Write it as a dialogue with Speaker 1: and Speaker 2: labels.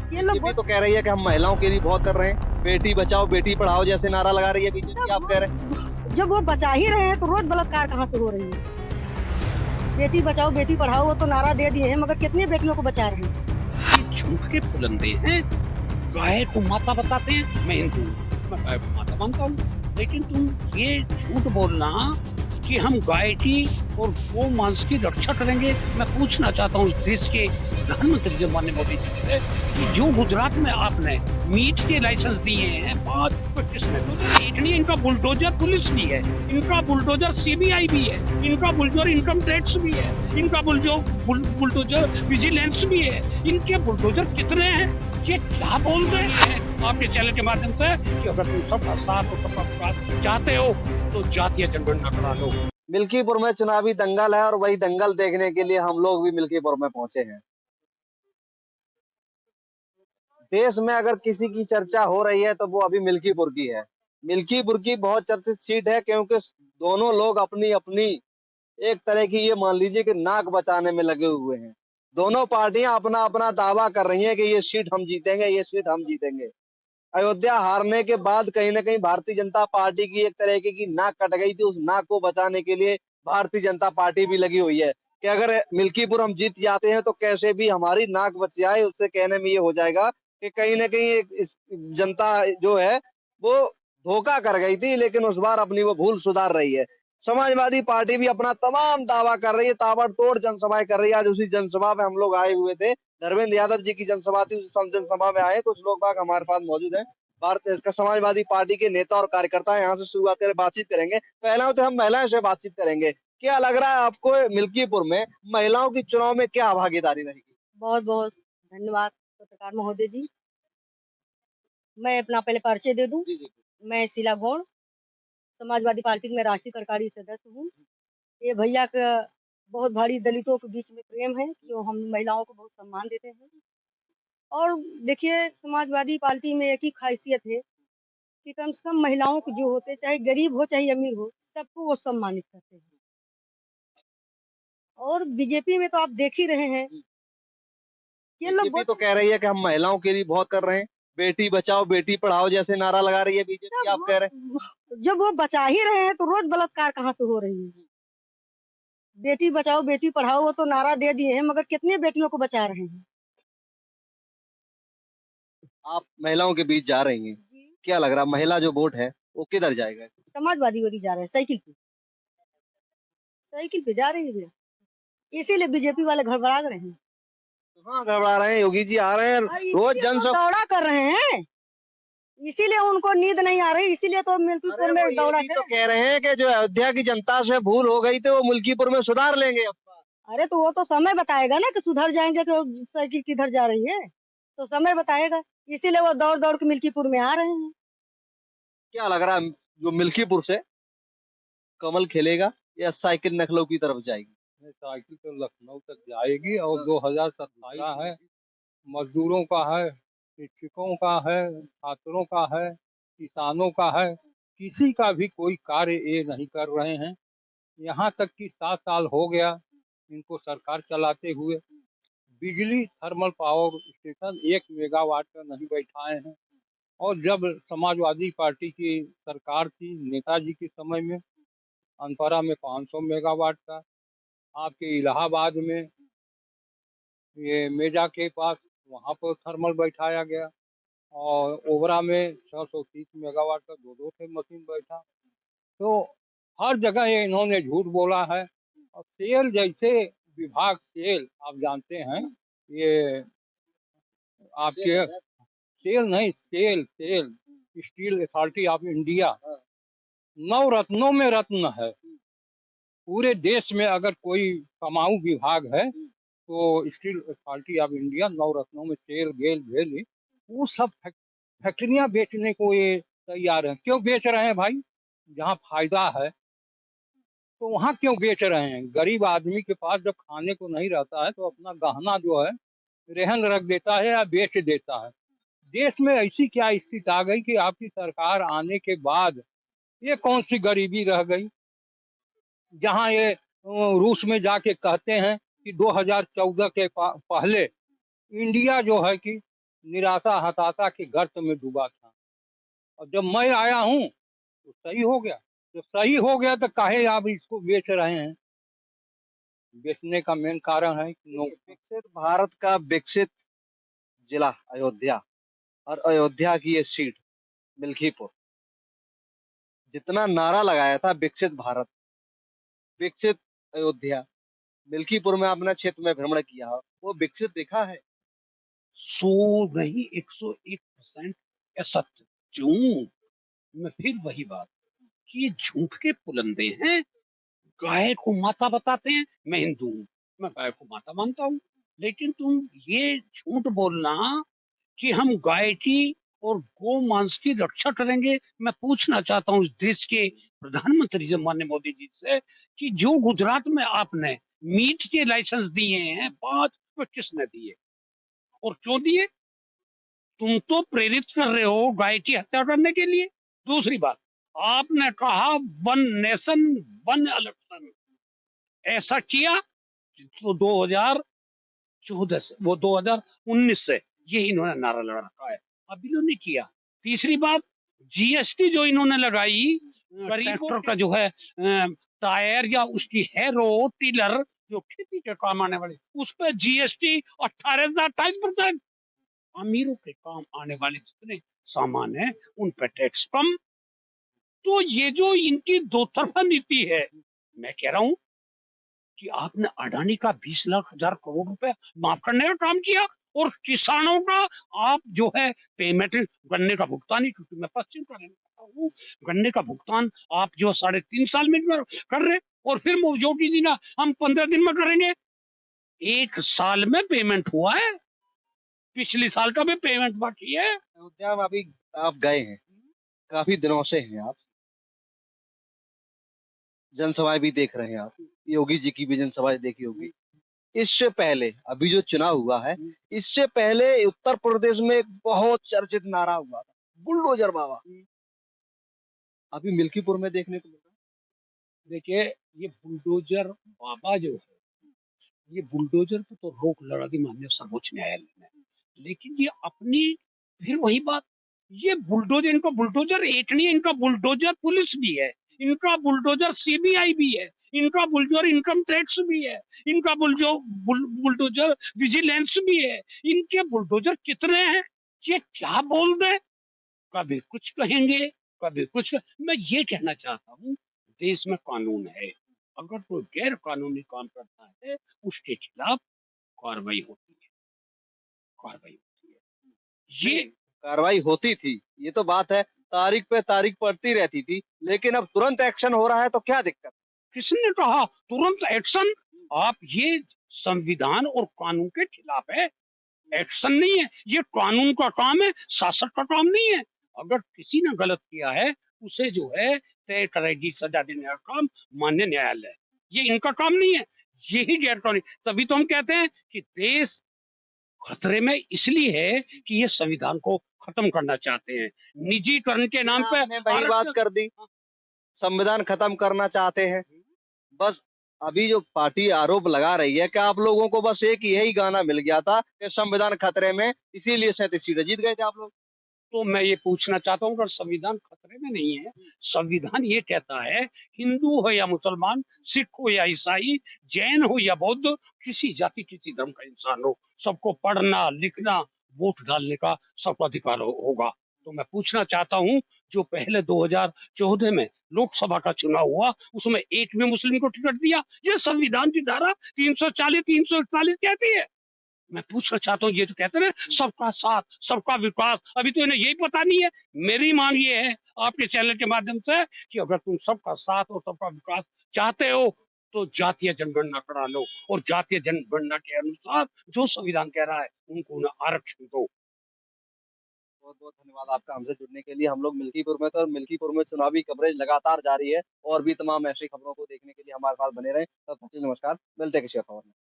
Speaker 1: ये लोग
Speaker 2: बीजेपी तो कह रही है कि हम महिलाओं के लिए बहुत कर रहे हैं, बेटी बचाओ बेटी पढ़ाओ जैसे नारा लगा रही है बीजेपी, आप कह रहे हैं।
Speaker 1: जब वो बचा ही रहे हैं तो रोज बलात्कार कहाँ से हो रही है? बेटी बचाओ बेटी पढ़ाओ वो तो नारा दे दिए हैं, मगर कितनी बेटियों को बचा रहे हैं?
Speaker 3: ये झूठ के पुलंदे हैं। गाय को माता बताते हैं। मैं हिंदू हूँ, मैं गाय को माता मानता हूँ, लेकिन तुम ये झूठ बोलना कि हम गाय की और गौ मांस की रक्षा करेंगे। मैं पूछना चाहता हूँ देश के प्रधानमंत्री जी माननीय मोदी जी से कि जो गुजरात में आपने मीट के लाइसेंस दिए हैं 5-25 में, इनका बुलडोजर पुलिस भी है, इनका बुलडोजर सीबीआई भी है, इनका बुलडोजर इनकम टैक्स भी है, इनका बुलडोजर विजिलेंस भी है। इनके बुलडोजर कितने हैं? ये क्या बोल रहे हैं आपके चैनल के माध्यम से कि अगर तुम सबका साथ और सबका विकास चाहते हो तो जातीय जनगणना करा लो।
Speaker 2: मिल्कीपुर में चुनावी दंगल है और वही दंगल देखने के लिए हम लोग भी मिल्कीपुर में पहुंचे हैं। देश में अगर किसी की चर्चा हो रही है तो वो अभी मिल्कीपुर की है। मिल्कीपुर की बहुत चर्चित सीट है क्योंकि दोनों लोग अपनी अपनी एक तरह की ये मान लीजिए कि नाक बचाने में लगे हुए हैं। दोनों पार्टियां अपना अपना दावा कर रही हैं कि ये सीट हम जीतेंगे, ये सीट हम जीतेंगे। अयोध्या हारने के बाद कहीं न कहीं भारतीय जनता पार्टी की एक तरीके की नाक कट गई थी, उस नाक को बचाने के लिए भारतीय जनता पार्टी भी लगी हुई है कि अगर मिल्कीपुर हम जीत जाते हैं तो कैसे भी हमारी नाक बच जाए। उससे कहने में ये हो जाएगा कि कहीं न कहीं इस जनता जो है वो धोखा कर गई थी, लेकिन उस बार अपनी वो भूल सुधार रही है। समाजवादी पार्टी भी अपना तमाम दावा कर रही है, ताबड़तोड़ जनसभाएं कर रही है। आज उसी जनसभा में हम लोग आए हुए थे, धर्मेंद्र यादव जी की जनसभा थी, उस जनसभा में आए। कुछ लोग बाग हमारे पास मौजूद हैं, भारतीय समाजवादी पार्टी के नेता और कार्यकर्ता यहाँ से शुरुआत करें, बातचीत करेंगे। पहला तो हम महिलाओं से बातचीत करेंगे। क्या लग रहा है आपको मिल्कीपुर में महिलाओं की चुनाव में क्या भागीदारी रहेगी?
Speaker 1: बहुत बहुत धन्यवाद पत्रकार महोदय जी। मैं अपना पहले परिचय दे दूं।
Speaker 2: जी जी।
Speaker 1: मैं शीला गौड़, समाजवादी पार्टी में राष्ट्रीय कार्यकारी सदस्य हूँ। ये भैया का बहुत भारी दलितों के बीच में प्रेम है, जो हम महिलाओं को बहुत सम्मान देते हैं। और देखिए समाजवादी पार्टी में एक ही खासियत है कि कम से कम महिलाओं को जो होते, चाहे गरीब हो चाहे अमीर हो, सबको वो सम्मानित करते हैं। और बीजेपी में तो आप देख ही रहे हैं, ये लोग
Speaker 2: बीजेपी तो कह रही है कि हम महिलाओं के लिए बहुत कर रहे हैं, बेटी बचाओ बेटी पढ़ाओ जैसे नारा लगा रही है बीजेपी, आप कह रहे हैं।
Speaker 1: जब वो बचा ही रहे हैं तो रोज बलात्कार कहाँ से हो रही है? बेटी बचाओ बेटी पढ़ाओ वो तो नारा दे दिए हैं, मगर कितनी बेटियों को बचा रहे हैं?
Speaker 2: आप महिलाओं के बीच जा रही हैं,
Speaker 1: जी।
Speaker 2: क्या लग रहा है महिला जो वोट है वो किधर जाएगा?
Speaker 1: समाजवादी वाली जा रहे हैं, साइकिल पे जा रही है भैया। इसीलिए बीजेपी वाले घबरा रहे हैं।
Speaker 2: हाँ घबरा रहे हैं, योगी जी आ रहे हैं रोज जनसभा
Speaker 1: दौड़ा कर रहे हैं, इसीलिए उनको नींद नहीं आ रही, इसीलिए तो मिल्कीपुर में दौड़ा
Speaker 2: तो कह रहे हैं कि जो अयोध्या की जनता से भूल हो गई थी वो मिल्कीपुर में सुधार लेंगे।
Speaker 1: अरे तो वो तो समय बताएगा ना कि सुधर जाएंगे तो साइकिल किधर जा रही है, तो समय बताएगा। इसीलिए वो दौड़ दौड़ के मिल्कीपुर में आ रहे हैं।
Speaker 2: क्या लग रहा है जो मिल्कीपुर से कमल खेलेगा या साइकिल लखनऊ की तरफ जाएगी?
Speaker 4: साइकिल तो लखनऊ तक जाएगी और 2027 है, मजदूरों का है, शिक्षकों का है, छात्रों का है, किसानों का है। किसी का भी कोई कार्य ये नहीं कर रहे हैं। यहाँ तक कि 7 साल हो गया इनको सरकार चलाते हुए। बिजली थर्मल पावर स्टेशन 1 मेगावाट का नहीं बैठाए हैं। और जब समाजवादी पार्टी की सरकार थी नेताजी के समय में, अनपरा में 500 मेगावाट का, आपके इलाहाबाद में ये मेजा के पास वहाँ पर थर्मल बैठाया गया, और ओबरा में 630 मेगावाट का 2-2 थे मशीन बैठा। तो हर जगह ये इन्होंने झूठ बोला है। और सेल जैसे विभाग, सेल आप जानते हैं, ये आपके सेल नहीं, SAIL Steel Authority of India नौ रत्नों में रत्न है। पूरे देश में अगर कोई कमाऊ विभाग है तो स्टील अथॉरिटी ऑफ इंडिया 9 रत्नों में सेल, गेल, भेल, वो सब फैक्ट्रियां बेचने को ये तैयार है। क्यों बेच रहे हैं भाई? जहाँ फायदा है तो वहाँ क्यों बेच रहे हैं? गरीब आदमी के पास जब खाने को नहीं रहता है तो अपना गहना जो है रेहन रख देता है या बेच देता है। देश में ऐसी क्या स्थिति आ गई कि आपकी सरकार आने के बाद ये कौन सी गरीबी रह गई, जहाँ ये रूस में जाके कहते हैं कि 2014 के पहले इंडिया जो है कि निराशा हताशा के गर्त में डूबा था। और जब मैं आया हूँ तो सही हो गया। जब सही हो गया तो काहे आप इसको बेच रहे हैं? बेचने का मेन कारण है कि
Speaker 2: विकसित भारत का विकसित जिला अयोध्या और अयोध्या की ये सीट मिल्कीपुर, जितना नारा लगाया था विकसित भारत, विकसित अयोध्या, मिल्कीपुर में आपने क्षेत्र में भ्रमण किया हो, वो विकसित दिखा है?
Speaker 3: 100 नहीं 101% ऐसा क्यों? मैं फिर वही बात कि ये झूठ के पुलंदे हैं। गाय को माता बताते हैं, मैं हिंदू हूँ, मैं गाय को माता मानता हूँ। लेकिन तुम ये झूठ बोलना कि हम गाय की और गौ मांस की रक्षा करेंगे। मैं पूछना चाहता हूँ इस देश के प्रधानमंत्री जी माननीय मोदी जी से कि जो गुजरात में आपने मीट के लाइसेंस दिए हैं 5, वो किसने दिए और क्यों दिए? तुम तो प्रेरित कर रहे हो गाय की हत्या करने के लिए। दूसरी बात, आपने कहा वन नेशन वन इलेक्शन, ऐसा किया तो 2014 से, वो 2019 से ये इन्होंने नारा लगा रखा है, अब इन्होंने किया। तीसरी बात, जीएसटी जो इन्होंने लगाई ट्रैक्टर का जो है टायर या उसकी हैरो टिलर जो खेती के काम आने वाले, उस पर जीएसटी 18 से 28%। अमीरों के काम आने वाले जितने सामान है उन पर टैक्स कम। तो ये जो इनकी दो तरफा नीति है, मैं कह रहा हूं कि आपने अडानी का 20 लाख हजार करोड़ रुपए माफ करने का काम किया और किसानों का आप जो है पेमेंट, गन्ने का भुगतान ही, क्योंकि मैं पश्चिम का रहने वाला हूं, गन्ने का भुगतान आप जो 3.5 साल में कर रहे, और फिर योगी जी ना हम 15 दिन में करेंगे। 1 साल में पेमेंट हुआ है, पिछली साल का भी पेमेंट बाकी है।
Speaker 2: अयोध्या में अभी आप गए हैं, काफी दिनों से हैं आप, जनसभाएं भी देख रहे हैं आप, योगी जी की भी जनसभाएं देखी होगी। इससे पहले अभी जो चुनाव हुआ है, इससे पहले उत्तर प्रदेश में एक बहुत चर्चित नारा हुआ था, बुलडोजर बाबा, अभी मिल्कीपुर में देखने को मिल रहा है।
Speaker 3: देखिए, ये बुलडोजर बाबा जो है, ये बुलडोजर पे तो रोक लगा दी माननीय सर्वोच्च न्यायालय ने, लेकिन ये अपनी फिर वही बात, ये बुलडोजर, इनका बुलडोजर एक नहीं है, इनका बुलडोजर पुलिस भी है, इनका बुलडोजर सीबीआई भी है, इनका बुलडोजर इनकम टैक्स भी है, इनका बुलडोजर विजिलेंस भी है। इनके बुलडोजर कितने हैं, ये क्या बोल दे, कभी कुछ कहेंगे, कभी कुछ मैं ये कहना चाहता हूँ, देश में कानून है, अगर कोई गैर कानूनी काम करता है उसके खिलाफ कार्रवाई होती है, कार्रवाई होती है। ये
Speaker 2: कार्रवाई होती थी, ये तो बात है, तारीख पे तारीख पड़ती रहती थी, लेकिन अब तुरंत एक्शन हो रहा है, तो क्या दिक्कत?
Speaker 3: किसने कहा तुरंत एक्शन? आप ये संविधान और कानून के खिलाफ है, एक्शन नहीं है, ये कानून का काम है, शासक का काम नहीं है। अगर किसी ने गलत किया है उसे जो है तय करेगी सजा देने का काम मान्य न्यायालय, ये इनका काम नहीं है, यही गैर कानूनी। तभी तो हम कहते हैं कि देश खतरे में इसलिए है कि ये संविधान को खत्म करना चाहते हैं, निजीकरण के नाम पे
Speaker 2: आपने वही बात कर दी, संविधान खत्म करना चाहते हैं। बस अभी जो पार्टी आरोप लगा रही है कि आप लोगों को बस एक यही गाना मिल गया था कि संविधान खतरे में, इसीलिए 37 सीटें जीत गए थे आप लोग।
Speaker 3: तो मैं ये पूछना चाहता हूँ, अगर संविधान खतरे में नहीं है, संविधान ये कहता है हिंदू हो या मुसलमान, सिख हो या ईसाई, जैन हो या बौद्ध, किसी जाति किसी धर्म का इंसान हो, सबको पढ़ना लिखना वोट डालने का सबको अधिकार होगा। तो मैं पूछना चाहता हूँ, जो पहले 2014 में लोकसभा का चुनाव हुआ उसमें एक भी मुस्लिम को टिकट दिया, ये संविधान की धारा 340 341 कहती है। मैं पूछना चाहता हूँ, ये जो कहते हैं ना सबका साथ सबका विकास, अभी तो इन्हें यही पता नहीं है। मेरी मांग ये है आपके चैनल के माध्यम से कि अगर तुम सबका साथ और सबका विकास चाहते हो तो जातीय जनगणना करा लो, और जातीय जनगणना के अनुसार जो संविधान कह रहा है उनको ना आरक्षण दो।
Speaker 2: बहुत बहुत धन्यवाद आपका हमसे जुड़ने के लिए। हम लोग मिल्कीपुर में थे और मिल्कीपुर में चुनावी कवरेज लगातार जारी है, और भी तमाम ऐसी खबरों को देखने के लिए हमारे साथ बने रहें। तब तक के लिए नमस्कार, मिलते हैं किसी और खबर में।